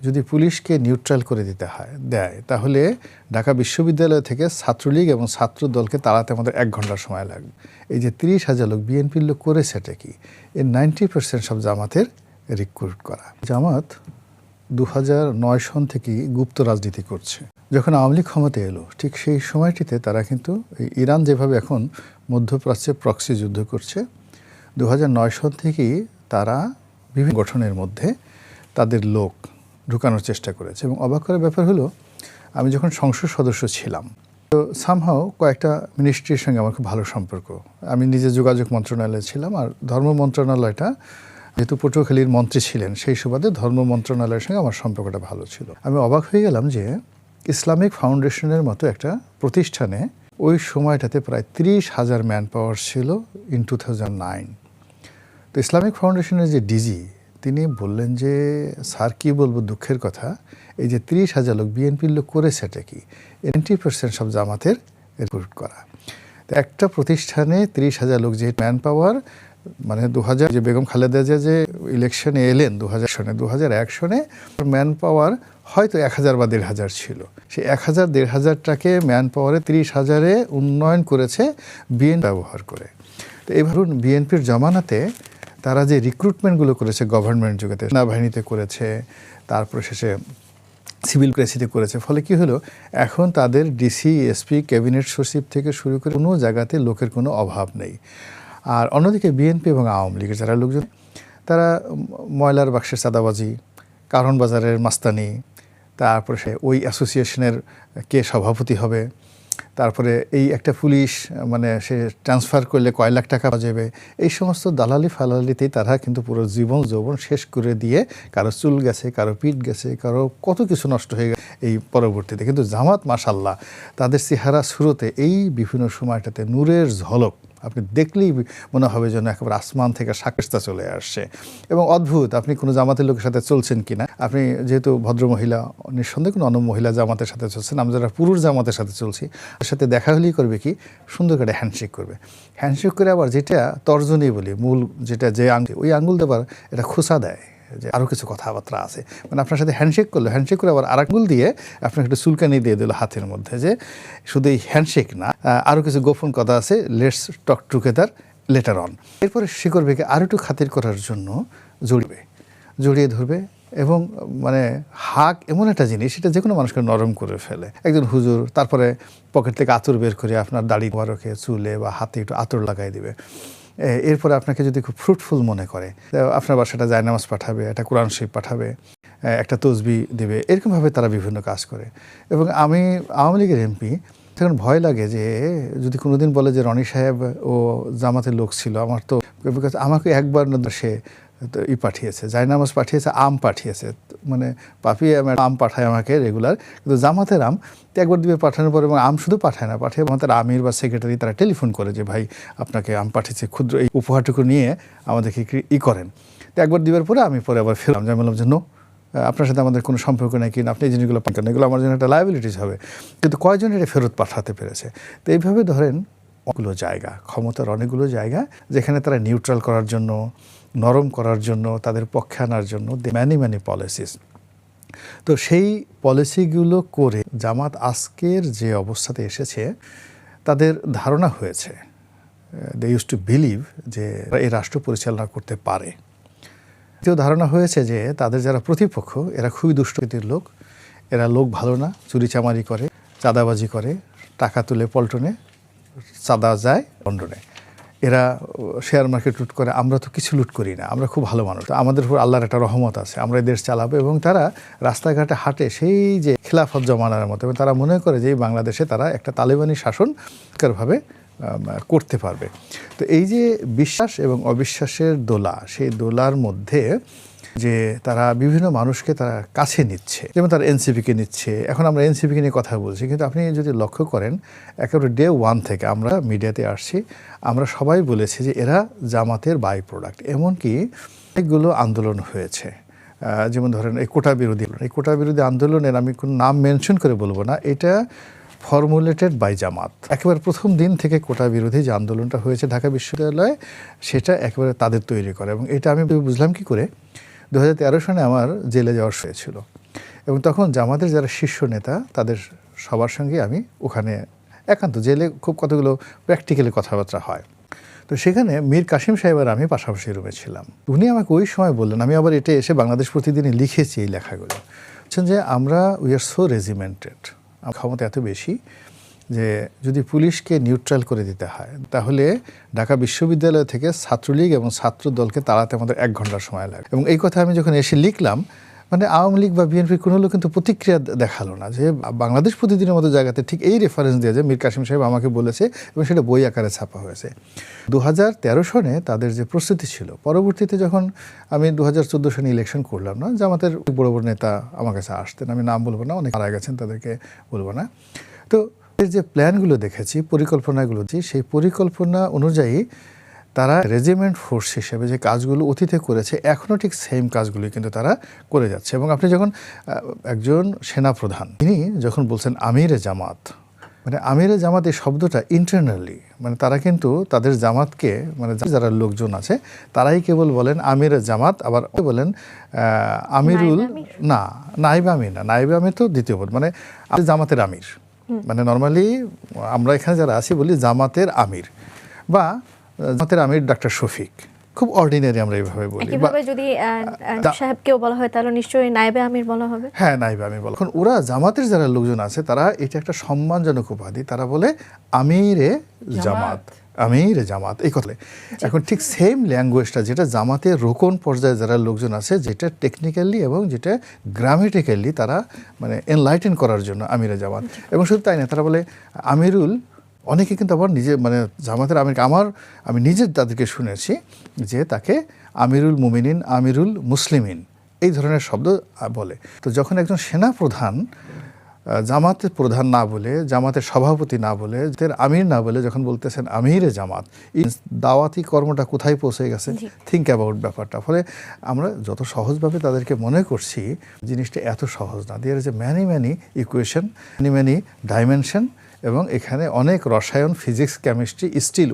যদি পুলিশকে নিউট্রাল করে দেয় তাহলে ঢাকা বিশ্ববিদ্যালয় থেকে ছাত্রলীগ এবং ছাত্র দলকে তাড়াতে আমাদের ১ ঘন্টা সময় লাগবে। এই যে ৩০,০০০ লোক বিএনপির লোক করেছে এটা কি? এর 90% সব জামাতের রিক্রুট করা। জামাত ২০০৯ সন থেকেই গুপ্ত রাজনীতি করছে। যখন আওয়ামী লীগ ক্ষমতায় এলো ঠিক সেই সময়টিতে তারা কিন্তু ইরান যেভাবে এখন মধ্যপ্রাচ্যে প্রক্সি যুদ্ধ করছে, ২০০৯ সন থেকেই তারা বিভিন্ন গঠনের মধ্যে তাদের লোক ঢুকানোর চেষ্টা করেছে। এবং অবাক করার ব্যাপার হলো, আমি যখন সংসদ সদস্য ছিলাম তো সামহাও কয়েকটা মিনিস্ট্রির সঙ্গে আমার খুব ভালো সম্পর্ক। আমি নিজে যোগাযোগ মন্ত্রণালয়ে ছিলাম, আর ধর্ম মন্ত্রণালয়টা যেহেতু পটুয়াখালীর মন্ত্রী ছিলেন সেই সুবাদে ধর্ম মন্ত্রণালয়ের সঙ্গে আমার সম্পর্কটা ভালো ছিল। আমি অবাক হয়ে গেলাম যে ইসলামিক ফাউন্ডেশনের মতো একটা প্রতিষ্ঠানে ওই সময়টাতে প্রায় ৩০,০০০ ম্যান পাওয়ার ছিল ইন 2009। তো ইসলামিক ফাউন্ডেশনের যে ডিজি তিনি বললেন যে স্যার কী বলবো, দুঃখের কথা, এই যে ৩০,০০০ লোক বিএনপির লোক করেছে এটা কি? 90% সব জামাতের রিক্রুট করা। তো একটা প্রতিষ্ঠানে ৩০,০০০ লোক, যে ম্যান পাওয়ার মানে 2000 যে বেগম খালেদা জিয়া যে ইলেকশনে এলেন 2001 সনে ম্যান পাওয়ার হয়তো 1000 বা 1500 ছিল। সেই 1000-1500টাকে ম্যান পাওয়ারে 30,000-এ উন্নয়ন করেছে বিএনপি ব্যবহার করে। তো এই ধরুন বিএনপির জমানাতে তারা যে রিক্রুটমেন্টগুলো করেছে গভর্নমেন্ট যুগেতে, সেনাবাহিনীতে করেছে, তারপরে শেষে সিভিল ক্রেসিতে করেছে, ফলে কি হলো, এখন তাদের ডিসি, এসপি, ক্যাবিনেট সচিব থেকে শুরু করে কোনো জায়গাতে লোকের কোনো অভাব নেই। আর অন্যদিকে বিএনপি এবং আওয়ামী লীগের যারা লোকজন, তারা ময়লার বাক্সের চাঁদাবাজি, কারণ বাজারের মাস্তানি, তারপরে সে ওই অ্যাসোসিয়েশনের কে সভাপতি হবে, তারপরে এই একটা পুলিশ মানে সে ট্রান্সফার করলে কয় লাখ টাকা পাওয়া যাবে, এই সমস্ত দালালি ফালালিতেই তারা কিন্তু পুরো জীবন যৌবন শেষ করে দিয়ে, কারো চুল গেছে, কারো পিঠ গেছে, কারো কত কিছু নষ্ট হয়ে গেছে এই পরবর্তীতে। কিন্তু জামাত মাশাআল্লাহ তাদের চেহারা শুরুতে এই বিভিন্ন সময়টাতে নূরের ঝলক, আপনি দেখলেই মনে হবে যেন একেবারে আসমান থেকে সাকেস্তা চলে আসছে। এবং অদ্ভুত, আপনি কোনো জামাতের লোকের সাথে চলছেন কিনা, আপনি যেহেতু ভদ্রমহিলা, নিঃসন্দেহে কোনো অন্য মহিলা জামাতের সাথে চলছেন, আমরা যারা পুরুষ জামাতের সাথে চলছি, তার সাথে দেখা হলেই করবে কি, সুন্দর করে হ্যান্ডশেক করবে। হ্যান্ডশেক করে আবার যেটা তর্জনী বলি, মূল যেটা যে আঙুল, ওই আঙুল দেবার এটা খোসা দেয় যে আরও কিছু কথাবার্তা আছে। মানে আপনার সাথে হ্যান্ডশেক করলো, হ্যান্ডশেক করে আবার আর আঙুল দিয়ে আপনাকে একটু চুলকানি দিয়ে দিল হাতের মধ্যে, যে শুধু এই হ্যান্ডশেক না, আরও কিছু গোপন কথা আছে, let's talk together letter on. এরপরে সে করবে কি, আরও একটু খাতির করার জন্য জড়িয়ে ধরবে। এবং মানে হাক এমন একটা জিনিস, সেটা যে কোনো মানুষকে নরম করে ফেলে। একজন হুজুর তারপরে পকেট থেকে আতর বের করে আপনার দাড়ি মোবারকে, চুলে বা হাতে একটু আতর লাগাই দিবে। এরপরে আপনাকে যদি খুব ফ্রুটফুল মনে করে, আপনার বাসাটা জায়নামাজ পাঠাবে, একটা কোরআন শরীফ পাঠাবে, একটা তসবি দেবে, এরকমভাবে তারা বিভিন্ন কাজ করে। এবং আমি আওয়ামী লীগের এমপি, তখন ভয় লাগে যে যদি কোনোদিন বলে যে রনি সাহেব ও জামাতের লোক ছিল, আমার তো, বিকজ আমাকে একবার সে পাঠিয়েছে, জায়নামাজ পাঠিয়েছে, আম পাঠিয়েছে, মানে পাপি আম পাঠায় আমাকে রেগুলার, কিন্তু জামাতের আম একবার দিবে পাঠানোর পর, এবং আম শুধু পাঠায় না, পাঠিয়ে আমাদের আমির বা সেক্রেটারি তারা টেলিফোন করে যে ভাই আপনাকে আম পাঠিয়েছে, ক্ষুদ্র এই উপহারটুকু নিয়ে আমাদেরকে করেন। তো একবার দিবার পরে আমি পরে আবার ফেরলাম, যে আমি বললাম যে নো, আপনার সাথে আমাদের কোনো সম্পর্ক নেই, কিনা আপনি এই জিনিসগুলো পান, এগুলো আমার জন্য একটা লায়াবিলিটিস হবে। কিন্তু কয়জন এটা ফেরত পাঠাতে পেরেছে? তো এইভাবে ধরেন অনেকগুলো জায়গা, ক্ষমতার অনেকগুলো জায়গা, যেখানে তারা নিউট্রাল করার জন্য, নরম করার জন্য, তাদের পক্ষে আনার জন্য ম্যানি পলিসিস। তো সেই পলিসিগুলো করে জামাত আজকের যে অবস্থাতে এসেছে, তাদের ধারণা হয়েছে, দে ইউজ টু বিলিভ যে এই রাষ্ট্র পরিচালনা করতে পারে। দ্বিতীয় ধারণা হয়েছে যে তাদের যারা প্রতিপক্ষ, এরা খুবই দুষ্টনীতির লোক, এরা লোক ভালো না, চুরিচামারি করে, চাঁদাবাজি করে, টাকা তুলে পল্টনে, চাঁদা যায় লন্ডনে, এরা শেয়ার মার্কেট লুট করে, আমরা তো কিছু লুট করি না, আমরা খুব ভালো মানুষ, আমাদের উপর আল্লাহর একটা রহমত আছে, আমরা এই দেশ চালাবো। এবং তারা রাস্তাঘাটে হাঁটে সেই যে খিলাফত জমানার মতো, এবং তারা মনে করে যে এই বাংলাদেশে তারা একটা তালেবানি শাসনভাবে করতে পারবে। তো এই যে বিশ্বাস এবং অবিশ্বাসের দোলা, সেই দোলার মধ্যে যে তারা বিভিন্ন মানুষকে তারা কাছে নিচ্ছে, যেমন তারা এনসিপিকে নিচ্ছে। এখন আমরা এনসিপিকে নিয়ে কথা বলছি, কিন্তু আপনি যদি লক্ষ্য করেন একেবারে ডে ওয়ান থেকে আমরা মিডিয়াতে আসছি, আমরা সবাই বলেছি যে এরা জামাতের বাই প্রোডাক্ট। এমনকি অনেকগুলো আন্দোলন হয়েছে, যেমন ধরেন এই কোটা বিরোধী আন্দোলনের আমি কোনো নাম মেনশন করে বলবো না, এটা ফর্মুলেটেড বাই জামাত। একেবারে প্রথম দিন থেকে কোটা বিরোধী যে আন্দোলনটা হয়েছে ঢাকা বিশ্ববিদ্যালয়ে, সেটা একেবারে তাদের তৈরি করে। এবং এটা আমি বুঝলাম কি করে, 2013 সনে আমার জেলে যাওয়ার হয়েছিল। এবং তখন জামাতের যারা শীর্ষ নেতা তাদের সবার সঙ্গে আমি ওখানে একান্ত জেলে খুব কতগুলো প্র্যাকটিক্যালি কথাবার্তা হয়। তো সেখানে মীর কাসিম সাহেব আর আমি পাশাপাশি রুমে ছিলাম। উনি আমাকে ওই সময় বললেন, আমি আবার এটা এসে বাংলাদেশ প্রতিদিনে লিখেছি এই লেখাগুলো, বলছেন যে আমরা উই আর সো রেজিমেন্টেড, ক্ষমতা এত বেশি যে যদি পুলিশকে নিউট্রাল করে দিতে হয় তাহলে ঢাকা বিশ্ববিদ্যালয় থেকে ছাত্রলীগ এবং ছাত্র দলকে তাড়াতে আমাদের 1 ঘন্টার সময় লাগে। এবং এই কথা আমি যখন এসে লিখলাম, মানে আওয়ামী লীগ বা বিএনপির কোনো লোক কিন্তু প্রতিক্রিয়া দেখালো না। যে বাংলাদেশ প্রতিদিনের মতো জায়গাতে ঠিক এই রেফারেন্স দিয়ে যে মীর কাসিম সাহেব আমাকে বলেছে এবং সেটা বই আকারে ছাপা হয়েছে। 2013 সনে তাদের যে প্রস্তুতি ছিল, পরবর্তীতে যখন আমি 2014 সনে ইলেকশন করলাম না, জামাতের বড় বড় নেতা আমার কাছে আসতেন, আমি নাম বলবো না, অনেক মারা গেছেন, তাদেরকে বলবো না। তো যে প্ল্যানগুলো দেখেছি, পরিকল্পনাগুলো, সেই পরিকল্পনা অনুযায়ী তারা রেজিমেন্ট ফোর্স হিসেবে যে কাজগুলো অতীতে করেছে এখনও ঠিক সেম কাজগুলি কিন্তু তারা করে যাচ্ছে। এবং আপনি যখন একজন সেনাপ্রধান তিনি যখন বলছেন আমিরে জামাত, মানে আমিরে জামাত এই শব্দটা ইন্টারনালি, মানে তারা কিন্তু তাদের জামাতকে, মানে যারা লোকজন আছে তারাই কেবল বলেন আমিরে জামাত, আবার বলেন আমিরুল, না নাইবে আমির না, নাইবে আমির তো দ্বিতীয় পদ, মানে জামাতের আমির, মানে নর্মালি আমরা এখানে যারা আছি বলি জামাতের আমির বা জামাতের আমির ডাক্তার শফিক, খুব অর্ডিনারি আমরা এইভাবে বলি। একইভাবে যদি সাহেবকেও বলা হয় তাহলে নিশ্চয়ই নায়েবে আমির বলা হবে। হ্যাঁ, নায়েবে আমির বলা। এখন ওরা জামাতের যারা লোকজন আছে তারা এটা একটা সম্মানজনক উপাধি, তারা বলে আমিরে জামাত, আমিরে জামাত এই কথা। এখন ঠিক সেম ল্যাঙ্গুয়েজটা যেটা জামাতের রোকন পর্যায়ে যারা লোকজন আছে, যেটা টেকনিক্যালি এবং যেটা গ্রামেটিক্যালি তারা মানে এনলাইটেন করার জন্য আমিরে জামাত। এবং শুধু তাই না, তারা বলে আমিরুল, অনেকে কিন্তু আবার নিজে মানে জামাতের আমিরকে আমি নিজে তাদেরকে শুনেছি যে তাকে আমিরুল মুমিনিন, আমিরুল মুসলিমিন এই ধরনের শব্দ বলে। তো যখন একজন সেনাপ্রধান জামাতের প্রধান না বলে, জামাতের সভাপতি না বলে, আমির না বলে যখন বলতেছেন আমিরে জামাত, এই দাওয়াতি কর্মটা কোথায় পৌঁছে গেছে, থিঙ্ক অ্যাবাউট ব্যাপারটা। ফলে আমরা যত সহজভাবে তাদেরকে মনে করছি, জিনিসটা এত সহজ না। There is a many equation, many dimension, এবং এখানে অনেক রসায়ন, ফিজিক্স, কেমিস্ট্রি স্টিল